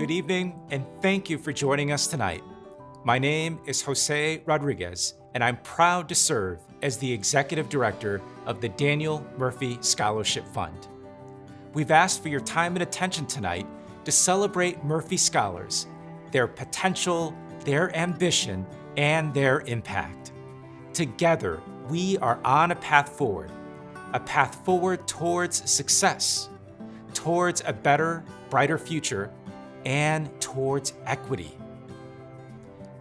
Good evening, and thank you for joining us tonight. My name is Jose Rodriguez, and I'm proud to serve as the Executive Director of the Daniel Murphy Scholarship Fund. We've asked for your time and attention tonight to celebrate Murphy Scholars, their potential, their ambition, and their impact. Together, we are on a path forward towards success, towards a better, brighter future, and towards equity.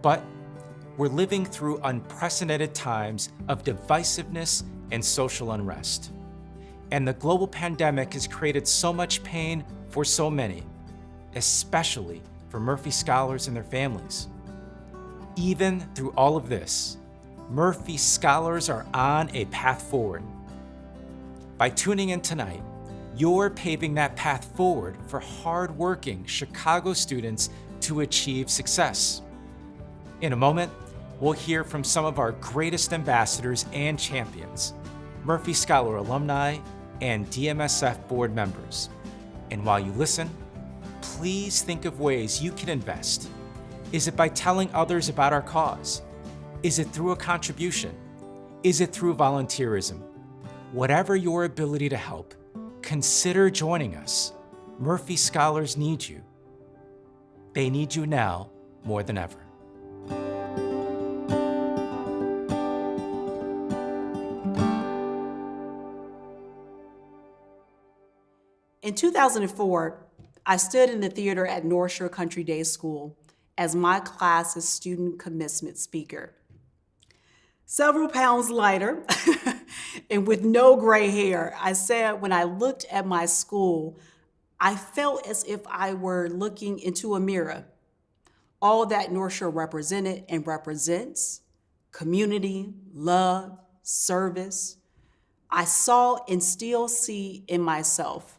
But we're living through unprecedented times of divisiveness and social unrest. And the global pandemic has created so much pain for so many, especially for Murphy Scholars and their families. Even through all of this, Murphy Scholars are on a path forward. By tuning in tonight, you're paving that path forward for hard-working Chicago students to achieve success. In a moment, we'll hear from some of our greatest ambassadors and champions, Murphy Scholar alumni and DMSF board members. And while you listen, please think of ways you can invest. Is it by telling others about our cause? Is it through a contribution? Is it through volunteerism? Whatever your ability to help, consider joining us. Murphy Scholars need you. They need you now more than ever. In 2004, I stood in the theater at North Shore Country Day School as my class's student commencement speaker. Several pounds lighter and with no gray hair, I said when I looked at my school, I felt as if I were looking into a mirror. All that North Shore represented and represents, community, love, service, I saw and still see in myself.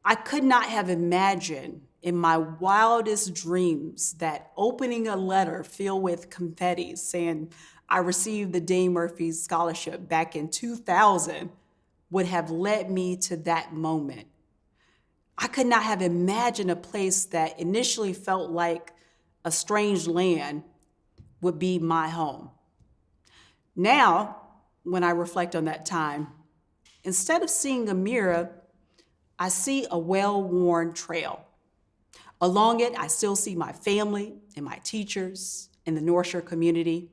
I could not have imagined in my wildest dreams that opening a letter filled with confetti saying I received the Dean Murphy Scholarship back in 2000 would have led me to that moment. I could not have imagined a place that initially felt like a strange land would be my home. Now, when I reflect on that time, instead of seeing a mirror, I see a well-worn trail. Along it, I still see my family and my teachers and the North Shore community.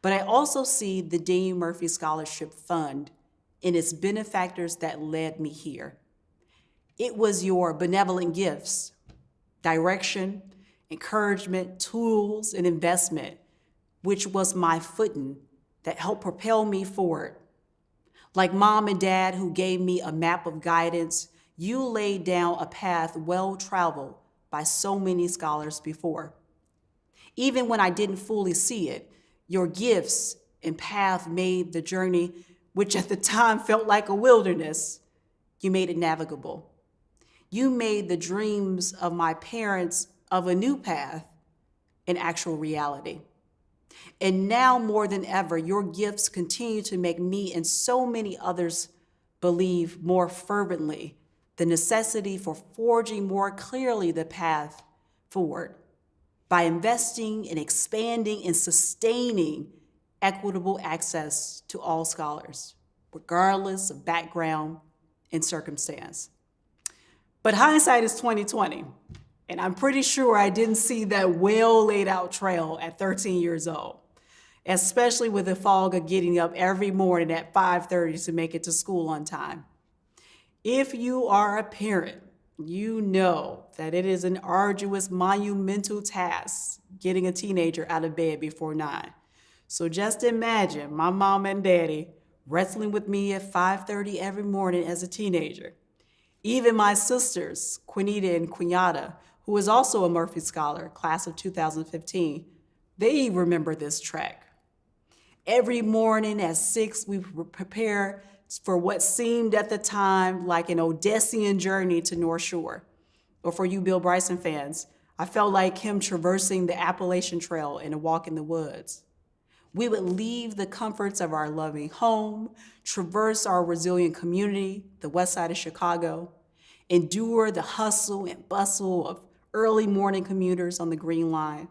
But I also see the Dean Murphy Scholarship Fund and its benefactors that led me here. It was your benevolent gifts, direction, encouragement, tools, and investment, which was my footing that helped propel me forward. Like mom and dad who gave me a map of guidance, you laid down a path well-traveled by so many scholars before. Even when I didn't fully see it, your gifts and path made the journey, which at the time felt like a wilderness, you made it navigable. You made the dreams of my parents of a new path an actual reality. And now more than ever, your gifts continue to make me and so many others believe more fervently the necessity for forging more clearly the path forward by investing in expanding and sustaining equitable access to all scholars, regardless of background and circumstance. But hindsight is 2020, and I'm pretty sure I didn't see that well laid out trail at 13 years old, especially with the fog of getting up every morning at 5:30 to make it to school on time. If you are a parent, you know that it is an arduous, monumental task getting a teenager out of bed before 9. So just imagine my mom and daddy wrestling with me at 5:30 every morning as a teenager. Even my sisters, Quinita and Quinata, who is also a Murphy Scholar, class of 2015, they remember this trek. Every morning at 6, we would prepare for what seemed at the time like an Odyssean journey to North Shore. Or for you Bill Bryson fans, I felt like him traversing the Appalachian Trail in a walk in the woods. We would leave the comforts of our loving home, traverse our resilient community, the west side of Chicago, endure the hustle and bustle of early morning commuters on the Green Line,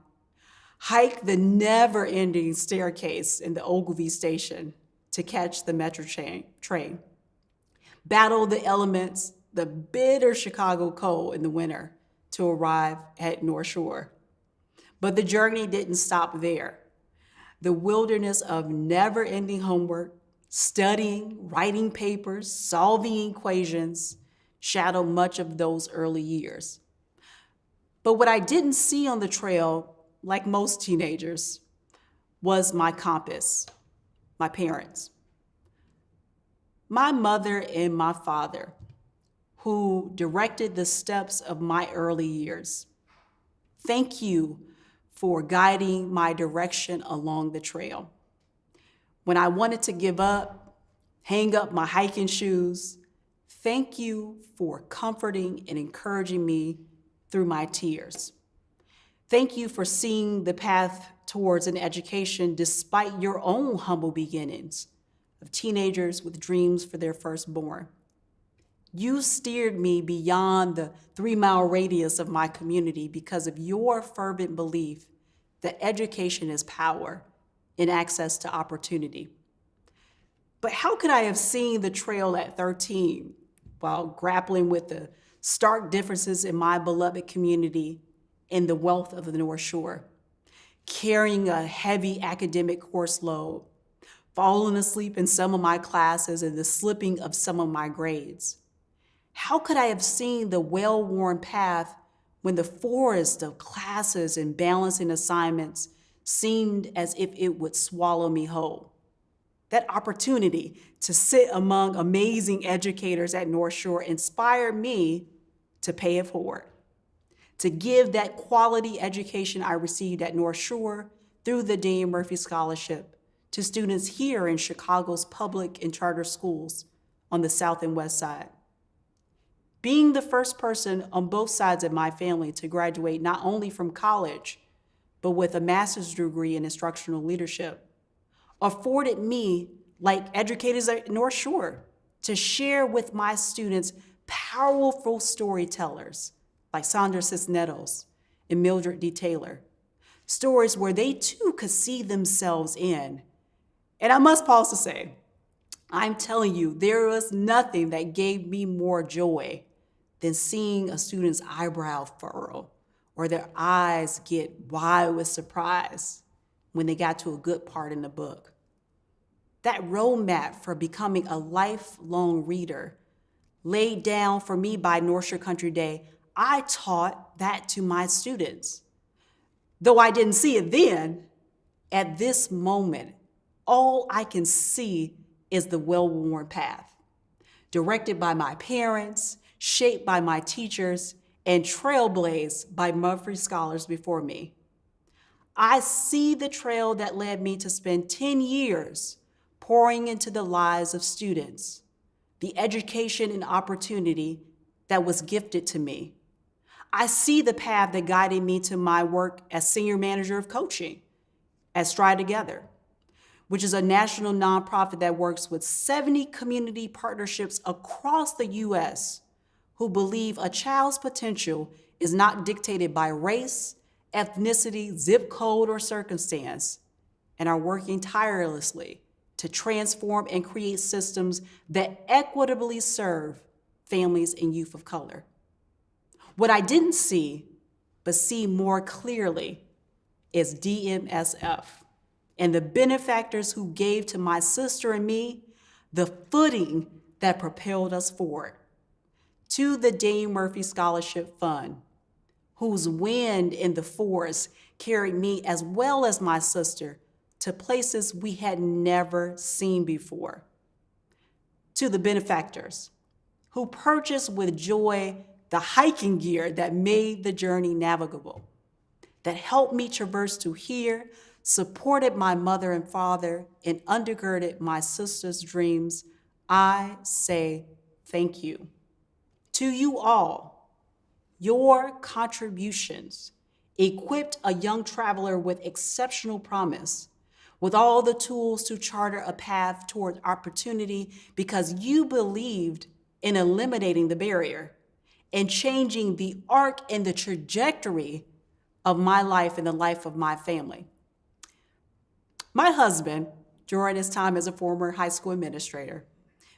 hike the never-ending staircase in the Ogilvy station to catch the Metro train, battle the elements, the bitter Chicago cold in the winter to arrive at North Shore. But the journey didn't stop there. The wilderness of never-ending homework, studying, writing papers, solving equations shadowed much of those early years. But what I didn't see on the trail, like most teenagers, was my compass, my parents. My mother and my father, who directed the steps of my early years. Thank you for guiding my direction along the trail. When I wanted to give up, hang up my hiking shoes, thank you for comforting and encouraging me through my tears. Thank you for seeing the path towards an education despite your own humble beginnings of teenagers with dreams for their firstborn. You steered me beyond the 3-mile radius of my community because of your fervent belief that education is power and access to opportunity. But how could I have seen the trail at 13 while grappling with the stark differences in my beloved community and the wealth of the North Shore, carrying a heavy academic course load, falling asleep in some of my classes and the slipping of some of my grades? How could I have seen the well-worn path when the forest of classes and balancing assignments seemed as if it would swallow me whole? That opportunity to sit among amazing educators at North Shore inspired me to pay it forward, to give that quality education I received at North Shore through the Dean Murphy Scholarship to students here in Chicago's public and charter schools on the South and West Side. Being the first person on both sides of my family to graduate not only from college, but with a master's degree in instructional leadership, afforded me, like educators at North Shore, to share with my students powerful storytellers like Sandra Cisneros and Mildred D. Taylor, stories where they too could see themselves in. And I must pause to say, I'm telling you, there was nothing that gave me more joy than seeing a student's eyebrow furrow or their eyes get wide with surprise when they got to a good part in the book. That roadmap for becoming a lifelong reader laid down for me by North Shore Country Day, I taught that to my students. Though I didn't see it then, at this moment, all I can see is the well-worn path, directed by my parents, shaped by my teachers, and trailblazed by Murphy scholars before me. I see the trail that led me to spend 10 years pouring into the lives of students, the education and opportunity that was gifted to me. I see the path that guided me to my work as senior manager of coaching at Stride Together, which is a national nonprofit that works with 70 community partnerships across the U.S. who believe a child's potential is not dictated by race, ethnicity, zip code, or circumstance, and are working tirelessly to transform and create systems that equitably serve families and youth of color. What I didn't see, but see more clearly, is DMSF and the benefactors who gave to my sister and me the footing that propelled us forward. To the Dean Murphy Scholarship Fund, whose wind in the forest carried me as well as my sister to places we had never seen before. To the benefactors, who purchased with joy the hiking gear that made the journey navigable, that helped me traverse to here, supported my mother and father, and undergirded my sister's dreams, I say thank you. To you all, your contributions equipped a young traveler with exceptional promise, with all the tools to charter a path toward opportunity because you believed in eliminating the barrier in changing the arc and the trajectory of my life and the life of my family. My husband, during his time as a former high school administrator,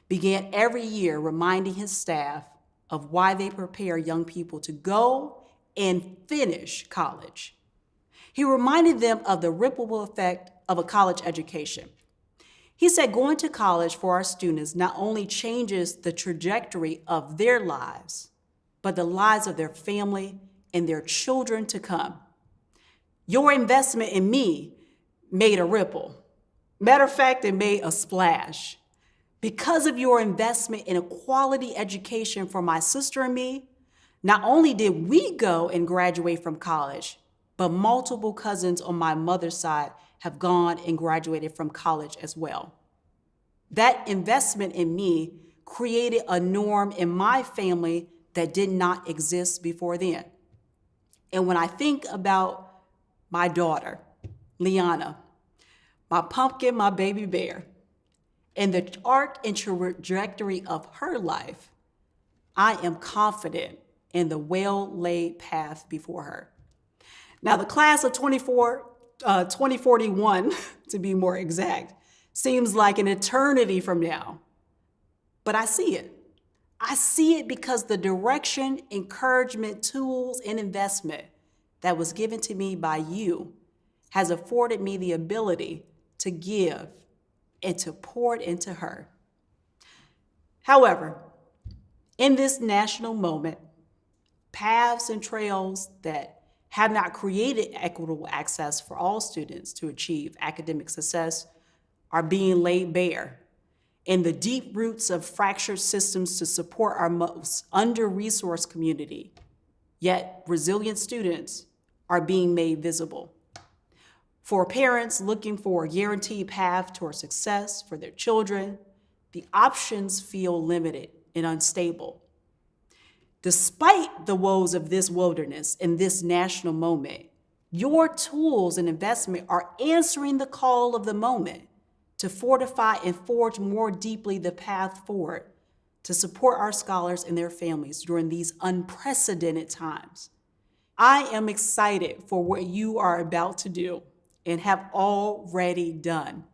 began every year reminding his staff of why they prepare young people to go and finish college. He reminded them of the ripple effect of a college education. He said going to college for our students not only changes the trajectory of their lives, but the lives of their family and their children to come. Your investment in me made a ripple. Matter of fact, it made a splash. Because of your investment in a quality education for my sister and me, not only did we go and graduate from college, but multiple cousins on my mother's side have gone and graduated from college as well. That investment in me created a norm in my family that did not exist before then. And when I think about my daughter, Liana, my pumpkin, my baby bear, and the arc and trajectory of her life, I am confident in the well-laid path before her. Now, the class of 2041, to be more exact, seems like an eternity from now. But I see it. I see it because the direction, encouragement, tools, and investment that was given to me by you has afforded me the ability to give and to pour it into her. However, in this national moment, paths and trails that have not created equitable access for all students to achieve academic success are being laid bare, and the deep roots of fractured systems to support our most under-resourced community, yet resilient students, are being made visible. For parents looking for a guaranteed path toward success for their children, the options feel limited and unstable. Despite the woes of this wilderness in this national moment, your tools and investment are answering the call of the moment to fortify and forge more deeply the path forward to support our scholars and their families during these unprecedented times. I am excited for what you are about to do and have already done,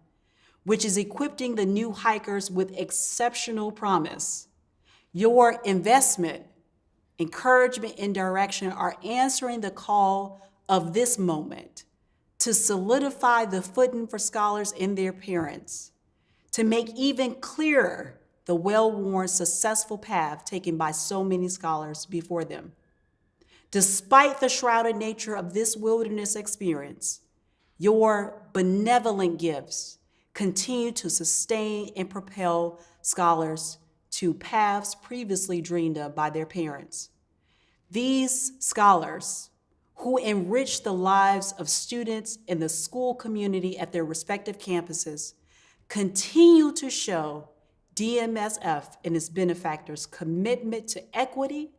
which is equipping the new hikers with exceptional promise. Your investment, encouragement, and direction are answering the call of this moment to solidify the footing for scholars and their parents, to make even clearer the well-worn, successful path taken by so many scholars before them. Despite the shrouded nature of this wilderness experience, your benevolent gifts continue to sustain and propel scholars to paths previously dreamed of by their parents. These scholars, who enrich the lives of students in the school community at their respective campuses, continue to show DMSF and its benefactors' commitment to equity,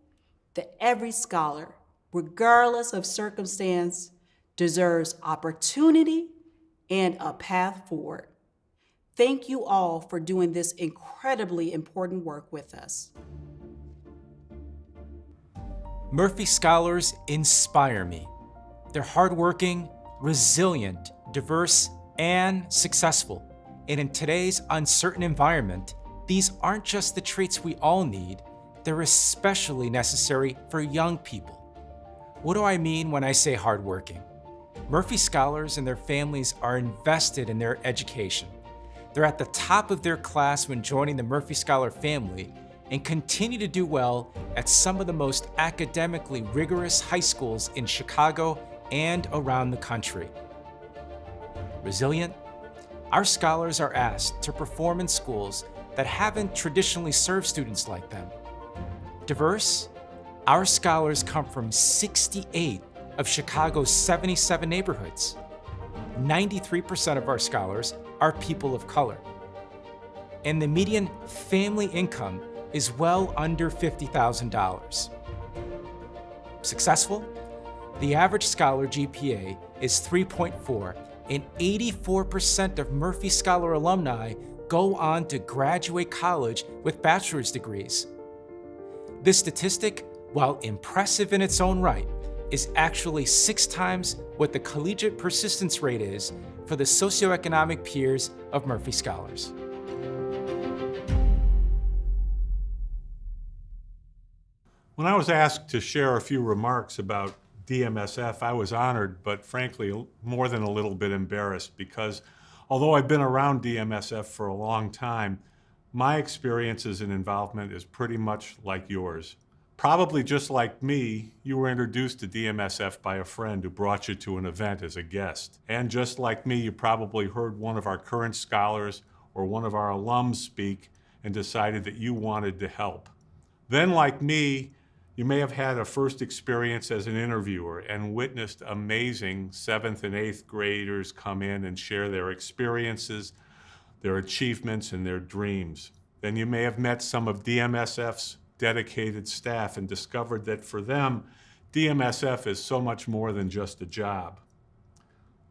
that every scholar, regardless of circumstance, deserves opportunity and a path forward. Thank you all for doing this incredibly important work with us. Murphy scholars inspire me. They're hardworking, resilient, diverse, and successful. And in today's uncertain environment, these aren't just the traits we all need, they're especially necessary for young people. What do I mean when I say hardworking? Murphy scholars and their families are invested in their education. They're at the top of their class when joining the Murphy Scholar family and continue to do well at some of the most academically rigorous high schools in Chicago and around the country. Resilient? Our scholars are asked to perform in schools that haven't traditionally served students like them. Diverse? Our scholars come from 68 of Chicago's 77 neighborhoods. 93% of our scholars are people of color. And the median family income is well under $50,000. Successful? The average scholar GPA is 3.4, and 84% of Murphy Scholar alumni go on to graduate college with bachelor's degrees. This statistic while impressive in its own right, is actually 6 times what the collegiate persistence rate is for the socioeconomic peers of Murphy Scholars. When I was asked to share a few remarks about DMSF, I was honored, but frankly, more than a little bit embarrassed, because although I've been around DMSF for a long time, my experiences and involvement is pretty much like yours. Probably just like me, you were introduced to DMSF by a friend who brought you to an event as a guest. And just like me, you probably heard one of our current scholars or one of our alums speak and decided that you wanted to help. Then, like me, you may have had a first experience as an interviewer and witnessed amazing 7th and 8th graders come in and share their experiences, their achievements, and their dreams. Then you may have met some of DMSF's dedicated staff and discovered that for them, DMSF is so much more than just a job.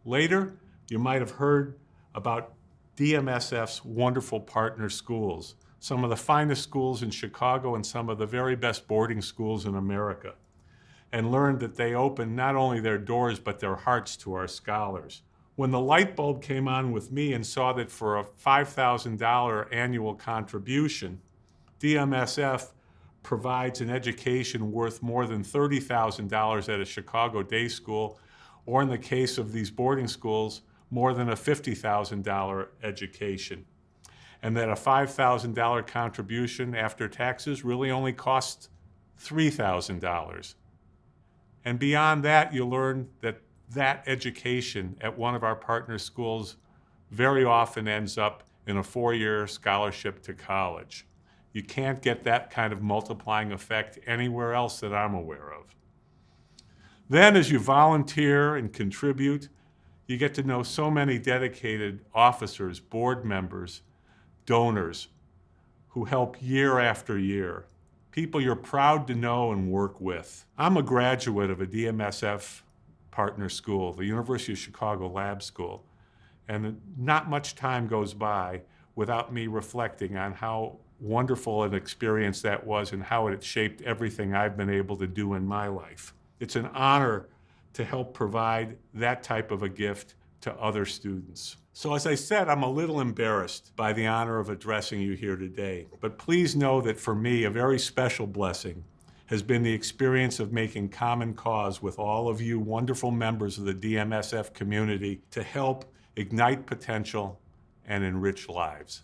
Later, you might have heard about DMSF's wonderful partner schools, some of the finest schools in Chicago and some of the very best boarding schools in America, and learned that they open not only their doors but their hearts to our scholars. When the light bulb came on with me and saw that for a $5,000 annual contribution, DMSF provides an education worth more than $30,000 at a Chicago day school, or in the case of these boarding schools, more than a $50,000 education. And that a $5,000 contribution after taxes really only costs $3,000. And beyond that, you learn that that education at one of our partner schools very often ends up in a 4-year scholarship to college. You can't get that kind of multiplying effect anywhere else that I'm aware of. Then as you volunteer and contribute, you get to know so many dedicated officers, board members, donors who help year after year, people you're proud to know and work with. I'm a graduate of a DMSF partner school, the University of Chicago Lab School, and not much time goes by without me reflecting on how wonderful an experience that was and how it shaped everything I've been able to do in my life. It's an honor to help provide that type of a gift to other students. So as I said, I'm a little embarrassed by the honor of addressing you here today, but please know that for me, a very special blessing has been the experience of making common cause with all of you wonderful members of the DMSF community to help ignite potential and enrich lives.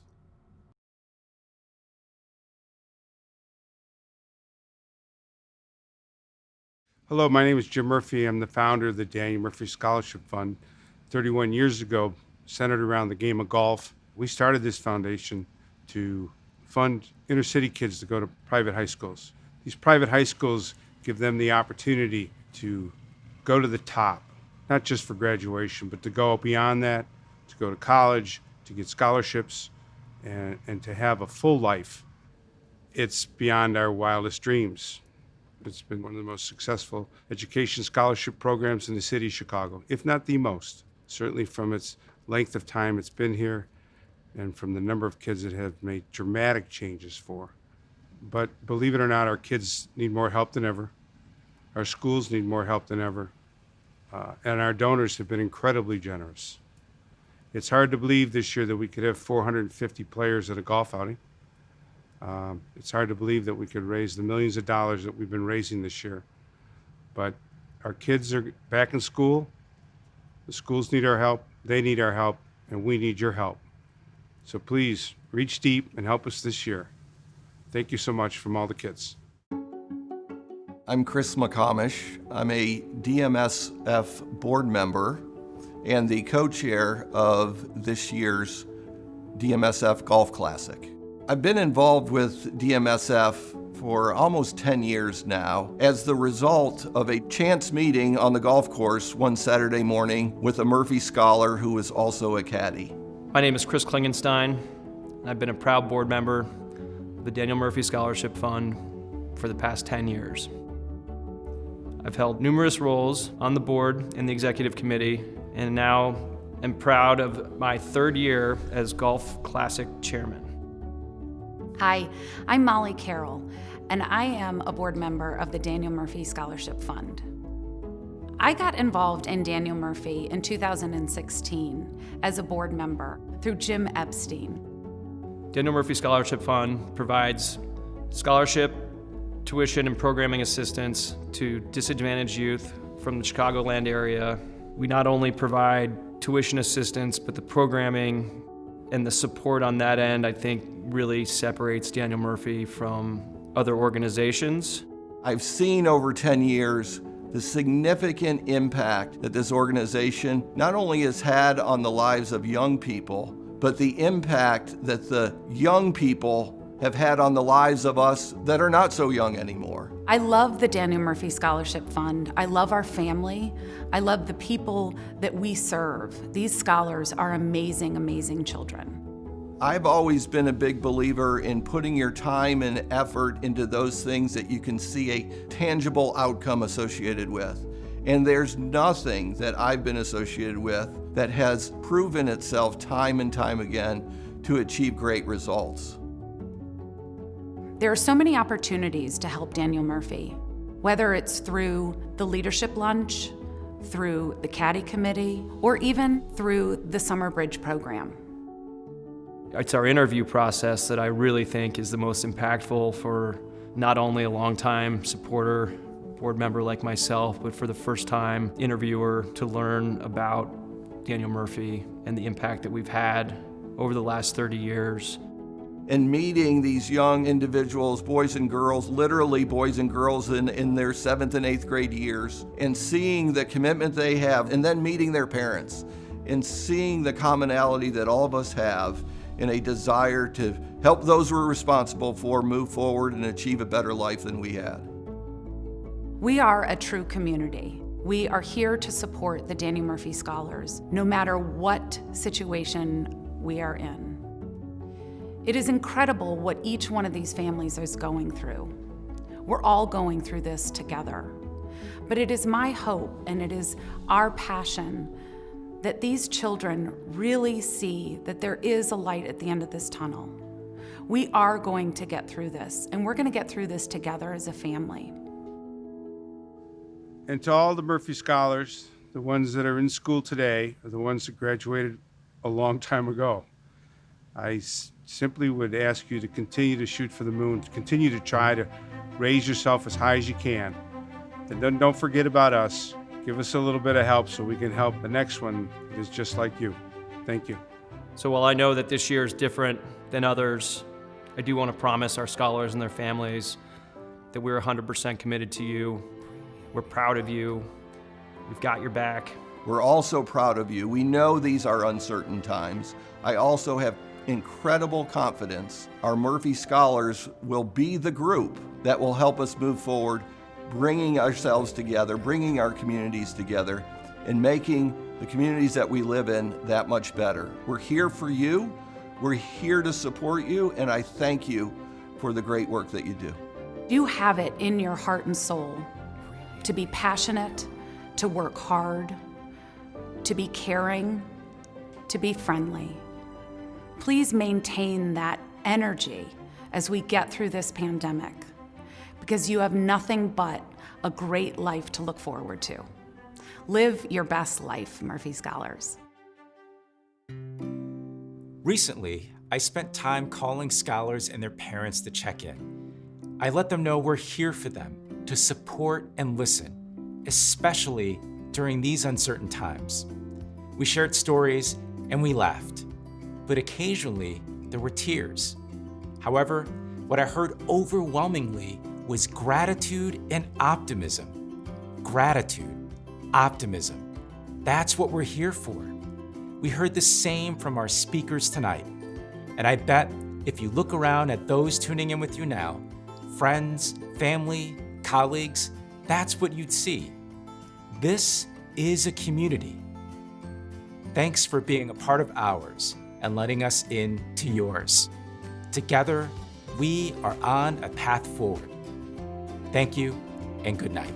Hello, my name is Jim Murphy. I'm the founder of the Daniel Murphy Scholarship Fund. 31 years ago, centered around the game of golf, we started this foundation to fund inner city kids to go to private high schools. These private high schools give them the opportunity to go to the top, not just for graduation, but to go beyond that, to go to college, to get scholarships, and to have a full life. It's beyond our wildest dreams. It's been one of the most successful education scholarship programs in the city of Chicago, if not the most. Certainly from its length of time it's been here and from the number of kids it have made dramatic changes for. But believe it or not, our kids need more help than ever. Our schools need more help than ever. And our donors have been incredibly generous. It's hard to believe this year that we could have 450 players at a golf outing. It's hard to believe that we could raise the millions of dollars that we've been raising this year. But our kids are back in school. The schools need our help, they need our help, and we need your help. So please, reach deep and help us this year. Thank you so much from all the kids. I'm Chris McComish. I'm a DMSF board member and the co-chair of this year's DMSF Golf Classic. I've been involved with DMSF for almost 10 years now as the result of a chance meeting on the golf course one Saturday morning with a Murphy scholar who is also a caddy. My name is Chris KLINGENSTEIN. I've been a proud board member of the Daniel Murphy Scholarship Fund for the past 10 years. I've held numerous roles on the board and the executive committee, and now am proud of my 3rd year as Golf Classic chairman. Hi, I'm Molly Carroll, and I am a board member of the Daniel Murphy Scholarship Fund. I got involved in Daniel Murphy in 2016 as a board member through Jim Epstein. Daniel Murphy Scholarship Fund provides scholarship, tuition, and programming assistance to disadvantaged youth from the Chicagoland area. We not only provide tuition assistance, but the programming and the support on that end, I think, really separates Daniel Murphy from other organizations. I've seen over 10 years the significant impact that this organization not only has had on the lives of young people, but the impact that the young people have had on the lives of us that are not so young anymore. I love the Daniel Murphy Scholarship Fund. I love our family. I love the people that we serve. These scholars are amazing, amazing children. I've always been a big believer in putting your time and effort into those things that you can see a tangible outcome associated with. And there's nothing that I've been associated with that has proven itself time and time again to achieve great results. There are so many opportunities to help Daniel Murphy, whether it's through the leadership lunch, through the Caddy Committee, or even through the Summer Bridge program. It's our interview process that I really think is the most impactful for not only a longtime supporter, board member like myself, but for the first time interviewer to learn about Daniel Murphy and the impact that we've had over the last 30 years. And meeting these young individuals, boys and girls, literally boys and girls in their 7th and 8th grade years, and seeing the commitment they have, and then meeting their parents, and seeing the commonality that all of us have in a desire to help those we're responsible for move forward and achieve a better life than we had. We are a true community. We are here to support the Daniel Murphy Scholars, no matter what situation we are in. It is incredible what each one of these families is going through. We're all going through this together. But it is my hope and it is our passion that these children really see that there is a light at the end of this tunnel. We are going to get through this, and we're going to get through this together as a family. And to all the Murphy Scholars, the ones that are in school today, or the ones that graduated a long time ago, I simply would ask you to continue to shoot for the moon, to continue to try to raise yourself as high as you can. And then don't forget about us. Give us a little bit of help so we can help the next one that is just like you. Thank you. So while I know that this year is different than others, I do want to promise our scholars and their families that we're 100% committed to you. We're proud of you. We've got your back. We're also proud of you. We know these are uncertain times. I also have incredible confidence our Murphy Scholars will be the group that will help us move forward, bringing ourselves together, bringing our communities together, and making the communities that we live in that much better. We're here for you. We're here to support you, and I thank you for the great work that you do. You have it in your heart and soul to be passionate, to work hard, to be caring, to be friendly. Please maintain that energy as we get through this pandemic, because you have nothing but a great life to look forward to. Live your best life, Murphy Scholars. Recently, I spent time calling scholars and their parents to check in. I let them know we're here for them, to support and listen, especially during these uncertain times. We shared stories and we laughed, but occasionally there were tears. However, what I heard overwhelmingly was gratitude and optimism. Gratitude, optimism. That's what we're here for. We heard the same from our speakers tonight. And I bet if you look around at those tuning in with you now, friends, family, colleagues, that's what you'd see. This is a community. Thanks for being a part of ours and letting us into yours. Together, we are on a path forward. Thank you and good night.